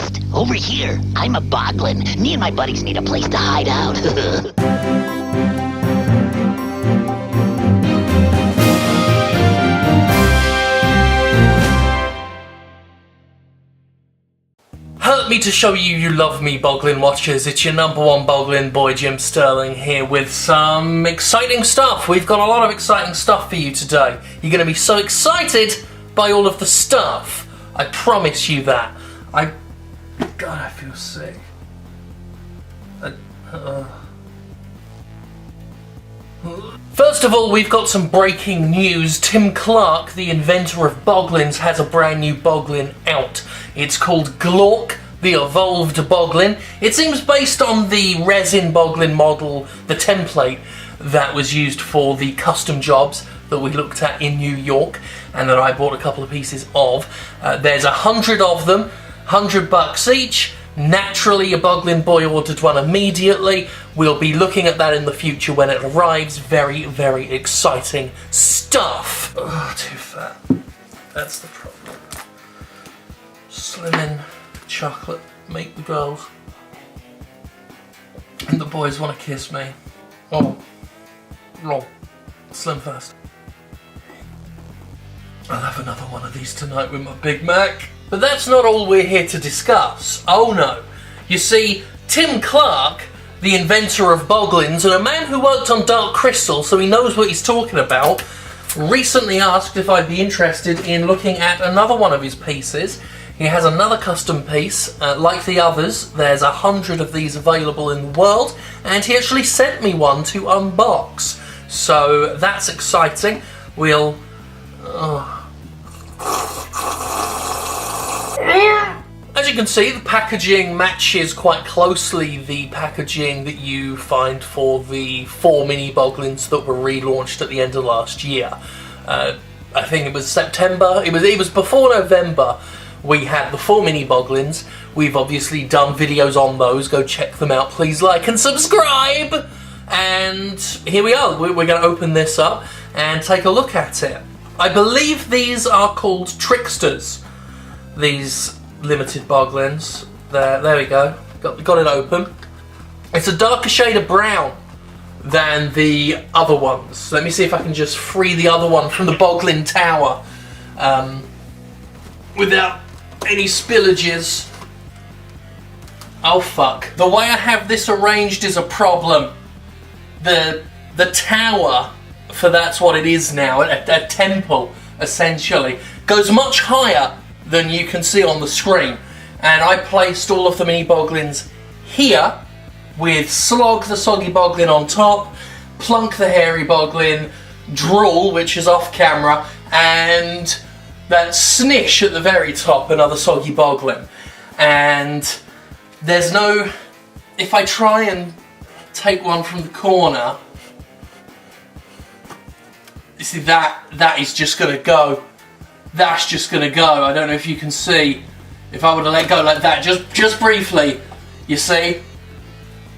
best. Over here, I'm a Boglin. Me and my buddies need a place to hide out. Help me to show you love me, Boglin watchers. It's your #1 Boglin boy, Jim Sterling, here with some exciting stuff. We've got a lot of exciting stuff for you today. You're going to be so excited by all of the stuff. I promise you that. God, I feel sick. First of all, we've got some breaking news. Tim Clarke, the inventor of Boglins, has a brand new Boglin out. It's called Glork, the Evolved Boglin. It seems based on the resin Boglin model, the template that was used for the custom jobs that we looked at in New York and that I bought a couple of pieces of. There's 100 of them, $100 each. Naturally, a Boglin boy ordered one immediately. We'll be looking at that in the future when it arrives. Very, very exciting stuff. Oh, too fat. That's the problem. Slimming chocolate make the girls. And the boys want to kiss me. Oh. Long. Slim fast. I'll have another one of these tonight with my Big Mac. But that's not all we're here to discuss. Oh no. You see, Tim Clarke, the inventor of Boglins and a man who worked on Dark Crystal, so he knows what he's talking about, recently asked if I'd be interested in looking at another one of his pieces. He has another custom piece. Like the others, there's 100 of these available in the world, and he actually sent me one to unbox. So that's exciting. We'll... As you can see, the packaging matches quite closely the packaging that you find for the 4 mini Boglins that were relaunched at the end of last year. I think it was September. It was before November. We had the 4 mini Boglins. We've obviously done videos on those. Go check them out. Please like and subscribe. And here we are. We're going to open this up and take a look at it. I believe these are called Tricksters. These limited Boglins. There we go. Got it open. It's a darker shade of brown than the other ones. Let me see if I can just free the other one from the Boglin Tower without any spillages. Oh fuck. The way I have this arranged is a problem. The tower, for that's what it is now, a temple essentially, goes much higher than you can see on the screen. And I placed all of the mini Boglins here with Slog, the soggy Boglin, on top, Plunk, the hairy Boglin, Drool, which is off camera, and that Snish at the very top, another soggy Boglin. And there's no... If I try and take one from the corner, you see that is just going to go. That's just going to go. I don't know if you can see. If I were to let go like that, just briefly, you see?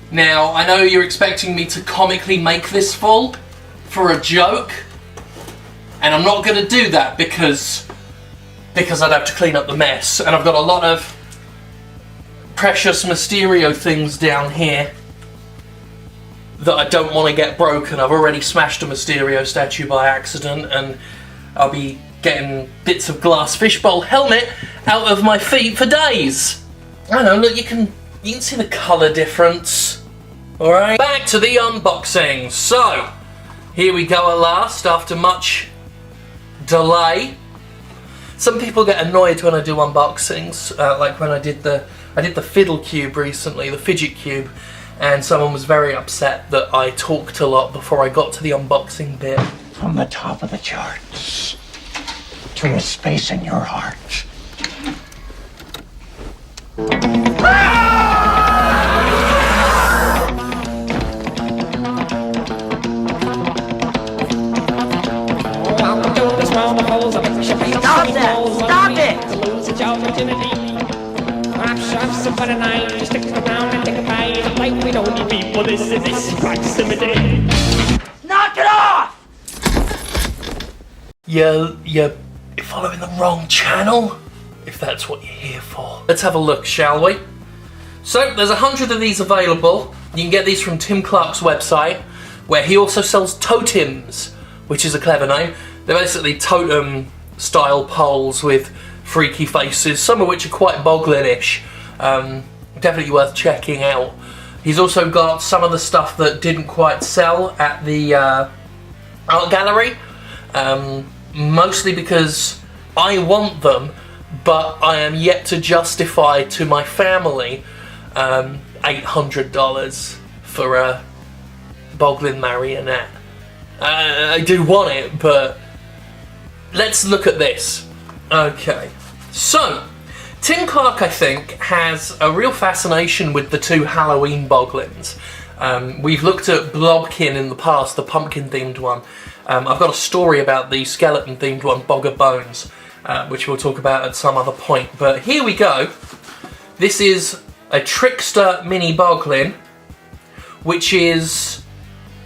Now, I know you're expecting me to comically make this full for a joke, and I'm not going to do that because I'd have to clean up the mess, and I've got a lot of precious Mysterio things down here that I don't want to get broken. I've already smashed a Mysterio statue by accident, and I'll be getting bits of glass fishbowl helmet out of my feet for days. I don't know, look, you can see the colour difference. Alright, back to the unboxing. So, here we go at last, after much delay. Some people get annoyed when I do unboxings, like when I did the fiddle cube recently, the fidget cube, and someone was very upset that I talked a lot before I got to the unboxing bit. From the top of the charts to a space in your heart. Stop that! Stop it! For the night, just stick around and take a bite. Like we don't need people, this is proximity. Knock it off! You're following the wrong channel. if that's what you're here for. Let's have a look, shall we? So, there's 100 of these available. You can get these from Tim Clarke's website, where he also sells totems, which is a clever name. They're basically totem-style poles with freaky faces, some of which are quite Boglin-ish. Definitely worth checking out. He's also got some of the stuff that didn't quite sell at the art gallery, mostly because I want them, but I am yet to justify to my family $800 for a Boglin marionette. I do want it, but let's look at this. Okay, so Tim Clarke, I think, has a real fascination with the two Halloween Boglins. We've looked at Blobkin in the past, the pumpkin-themed one. I've got a story about the skeleton-themed one, Bog of Bones, which we'll talk about at some other point. But here we go. This is a Trickster mini Boglin, which is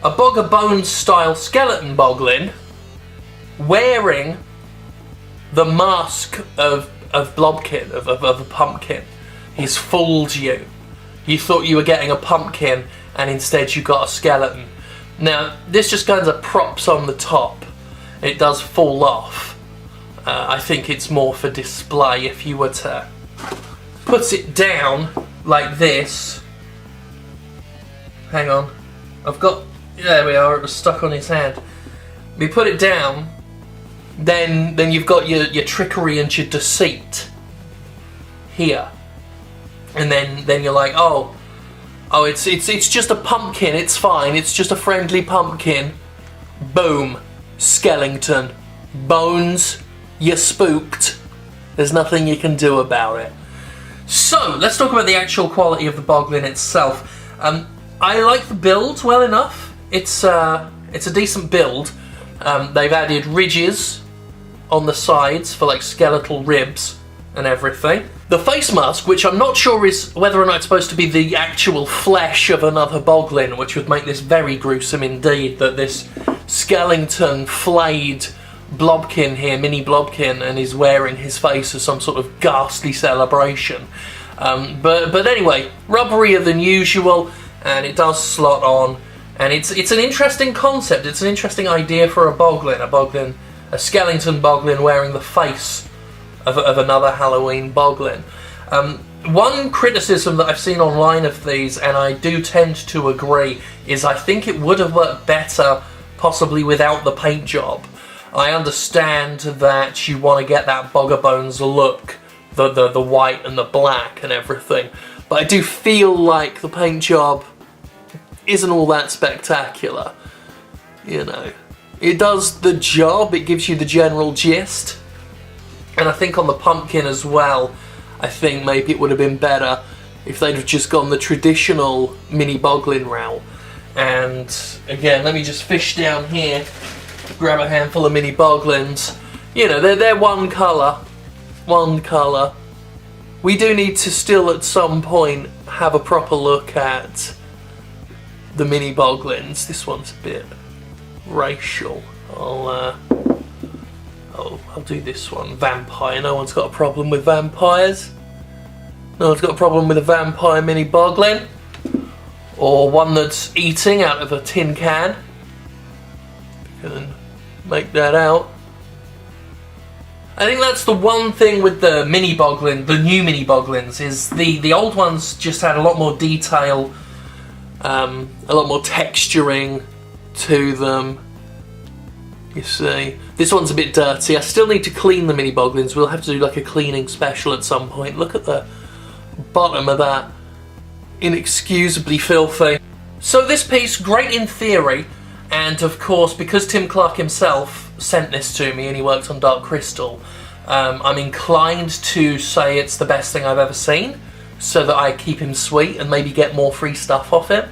a Bog of Bones style skeleton Boglin wearing the mask of Blobkin, of a pumpkin. He's fooled you. You thought you were getting a pumpkin and instead you got a skeleton. Now, this just kind of props on the top. It does fall off. I think it's more for display. If you were to put it down like this. Hang on. There we are, it was stuck on his hand. We put it down, then you've got your trickery and your deceit here. And then you're like, oh, it's just a pumpkin, it's fine, it's just a friendly pumpkin. Boom. Skeleton. Bones, you're spooked. There's nothing you can do about it. So, let's talk about the actual quality of the Boglin itself. I like the build well enough. It's a decent build. They've added ridges on the sides for like skeletal ribs and everything. The face mask, which I'm not sure is whether or not it's supposed to be the actual flesh of another Boglin, which would make this very gruesome indeed, that this skeleton flayed Blobkin here, mini Blobkin, and is wearing his face as some sort of ghastly celebration. But anyway, rubberier than usual, and it does slot on, and it's an interesting concept. It's an interesting idea for a Boglin, a skeleton Boglin wearing the face of another Halloween Boglin. One criticism that I've seen online of these, and I do tend to agree, is I think it would have worked better possibly without the paint job. I understand that you want to get that Bog of Bones look, the white and the black and everything, but I do feel like the paint job isn't all that spectacular. You know, it does the job, it gives you the general gist, and I think on the pumpkin as well, I think maybe it would have been better if they'd have just gone the traditional mini Boglin route. And again, let me just fish down here, grab a handful of mini Boglins. You know, they're one colour. We do need to still at some point have a proper look at the mini Boglins. This one's a bit racial. I'll do this one. Vampire. No one's got a problem with vampires. No one's got a problem with a vampire mini Boglin. Or one that's eating out of a tin can. You can make that out. I think that's the one thing with the mini Boglin, the new mini Boglins, is the old ones just had a lot more detail, a lot more texturing to them. You see, this one's a bit dirty. I still need to clean the mini Boglins. We'll have to do like a cleaning special at some point. Look at the bottom of that. Inexcusably filthy. So this piece, great in theory, and of course, because Tim Clarke himself sent this to me and he works on Dark Crystal, I'm inclined to say it's the best thing I've ever seen, so that I keep him sweet and maybe get more free stuff off him,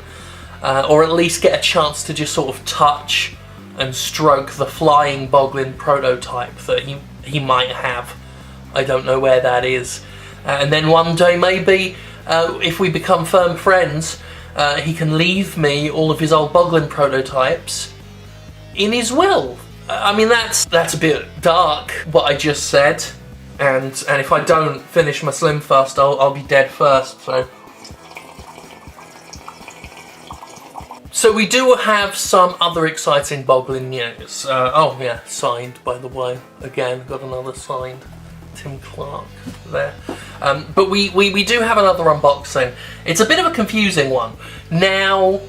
or at least get a chance to just sort of touch and stroke the flying Boglin prototype that he might have. I don't know where that is. And then one day maybe, if we become firm friends, he can leave me all of his old Boglin prototypes in his will. I mean, that's a bit dark, what I just said, and if I don't finish my Slim Fast, I'll be dead first. So we do have some other exciting Boglin news. Oh yeah, signed, by the way. Again, got another signed Tim Clarke there. But we do have another unboxing. It's a bit of a confusing one. Now,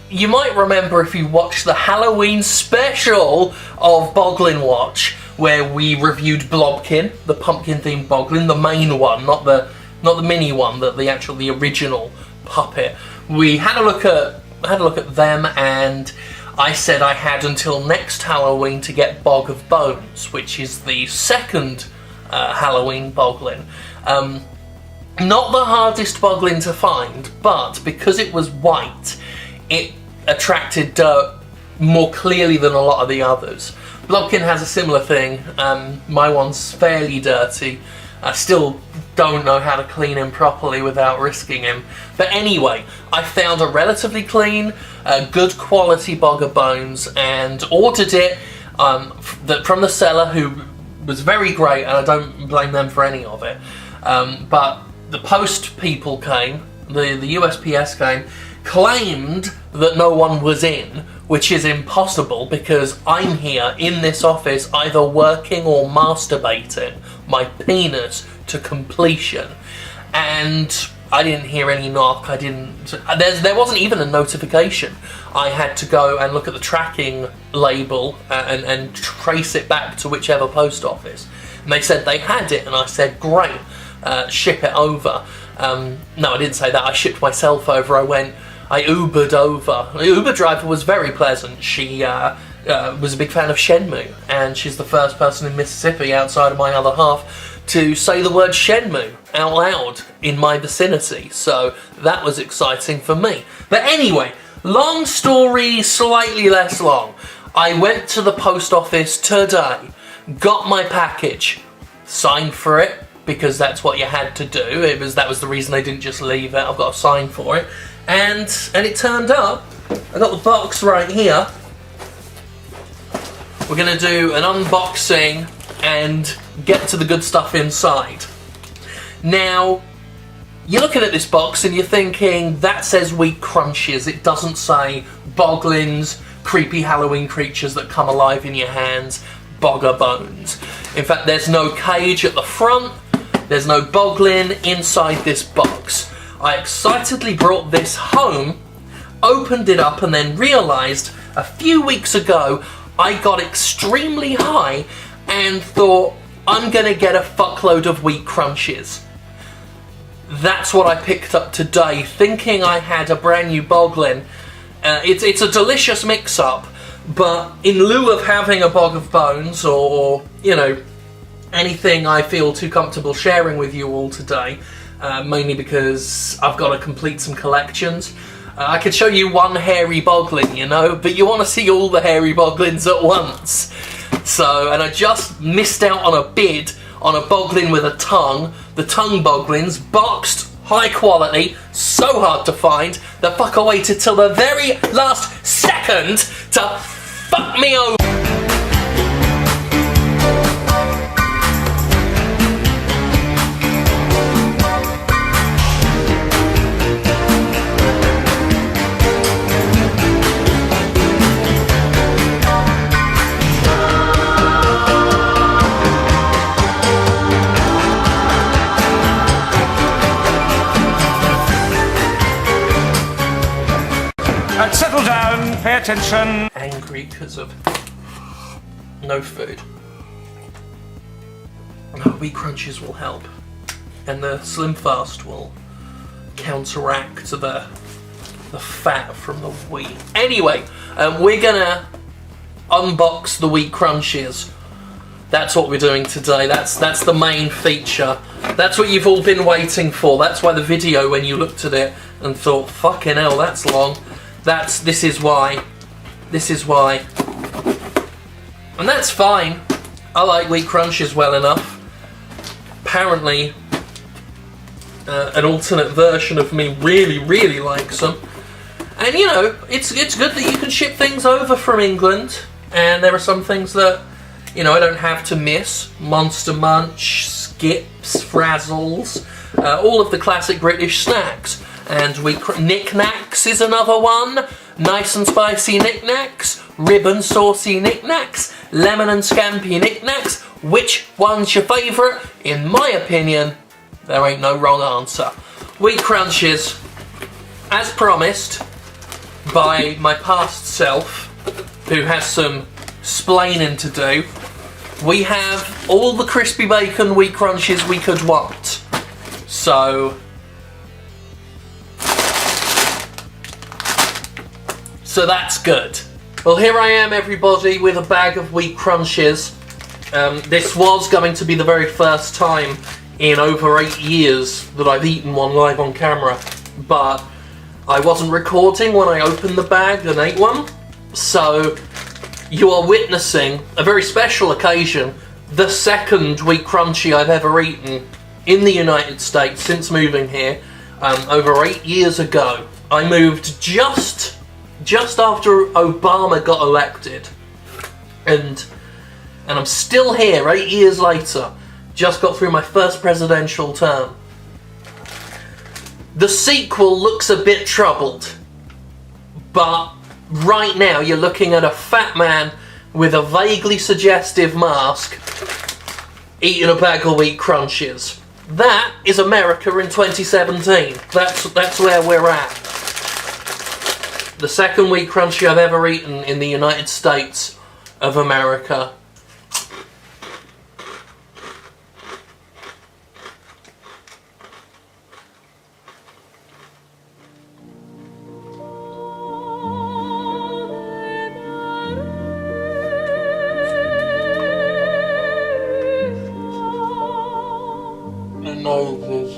you might remember if you watched the Halloween special of Boglinwatch, where we reviewed Blobkin, the pumpkin-themed Boglin, the main one, not the mini one, the original puppet. We had a look at them, and I said I had until next Halloween to get Bog of Bones, which is the second Halloween Boglin. Not the hardest Boglin to find, but because it was white, it attracted dirt more clearly than a lot of the others. Blobkin has a similar thing. My one's fairly dirty. I still don't know how to clean him properly without risking him. But anyway, I found a relatively clean, good quality Bog of Bones and ordered it from the seller, who was very great, and I don't blame them for any of it. But the post people came, the USPS came, claimed that no one was in, which is impossible because I'm here in this office either working or masturbating my penis to completion, and I didn't hear any knock. There wasn't even a notification. I had to go and look at the tracking label and trace it back to whichever post office, and they said they had it, and I said great, ship it over. No, I didn't say that. I shipped myself over. I Ubered over. The Uber driver was very pleasant. She was a big fan of Shenmue, and she's the first person in Mississippi outside of my other half to say the word Shenmue out loud in my vicinity, so that was exciting for me. But anyway, long story, slightly less long. I went to the post office today, got my package, signed for it, because that's what you had to do. That was the reason they didn't just leave it. I've got to sign for it. And it turned up. I got the box right here. We're going to do an unboxing and get to the good stuff inside. Now, you're looking at this box and you're thinking, that says Wheat Crunchies. It doesn't say Boglins, creepy Halloween creatures that come alive in your hands, Bogger Bones. In fact, there's no cage at the front. There's no Boglin inside this box. I excitedly brought this home, opened it up, and then realised a few weeks ago I got extremely high and thought, I'm going to get a fuckload of Wheat Crunchies. That's what I picked up today, thinking I had a brand new Boglin. It's a delicious mix-up, but in lieu of having a Bog of Bones or you know, anything I feel too comfortable sharing with you all today, mainly because I've got to complete some collections. I could show you one hairy Boglin, you know, but you want to see all the hairy Boglins at once. So, and I just missed out on a bid on a Boglin with a tongue. The tongue Boglins, boxed, high quality, so hard to find. The fucker waited till the very last second to fuck me over. Settle down, pay attention. Angry because of no food. No, Wheat Crunchies will help, and the Slim Fast will counteract the fat from the wheat. Anyway, we're gonna unbox the Wheat Crunchies. That's what we're doing today. That's the main feature. That's what you've all been waiting for. That's why the video, when you looked at it and thought, fucking hell, that's long. This is why. And that's fine. I like Wheat Crunchies well enough. Apparently, an alternate version of me really likes them. And you know, it's good that you can ship things over from England. And there are some things that, you know, I don't have to miss. Monster Munch, Gips, Frazzles, all of the classic British snacks. And knickknacks is another one. Nice and spicy knickknacks, ribbon saucy knickknacks, lemon and scampi knickknacks. Which one's your favourite? In my opinion, there ain't no wrong answer. Wheat Crunchies, as promised by my past self, who has some splaining to do, we have all the crispy bacon Wheat Crunchies we could want. So that's good. Well, here I am, everybody, with a bag of Wheat Crunchies. This was going to be the very first time in over 8 years that I've eaten one live on camera, but I wasn't recording when I opened the bag and ate one, so you are witnessing a very special occasion, the second Wheat Crunchie I've ever eaten in the United States since moving here, over 8 years ago. I moved just after Obama got elected, and I'm still here 8 years later. Just got through my first presidential term. The sequel looks a bit troubled, but right now you're looking at a fat man with a vaguely suggestive mask eating a bag of Wheat Crunchies. That is America in 2017. That's where we're at. The second Wheat Crunchie I've ever eaten in the United States of America. I know this.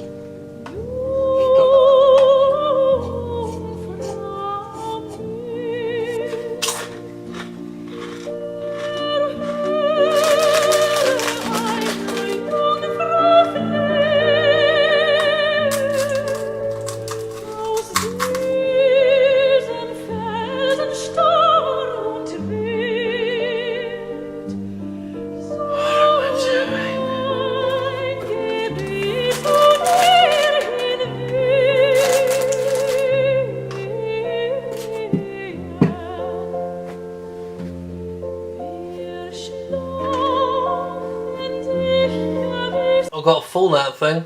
I've got a full that thing.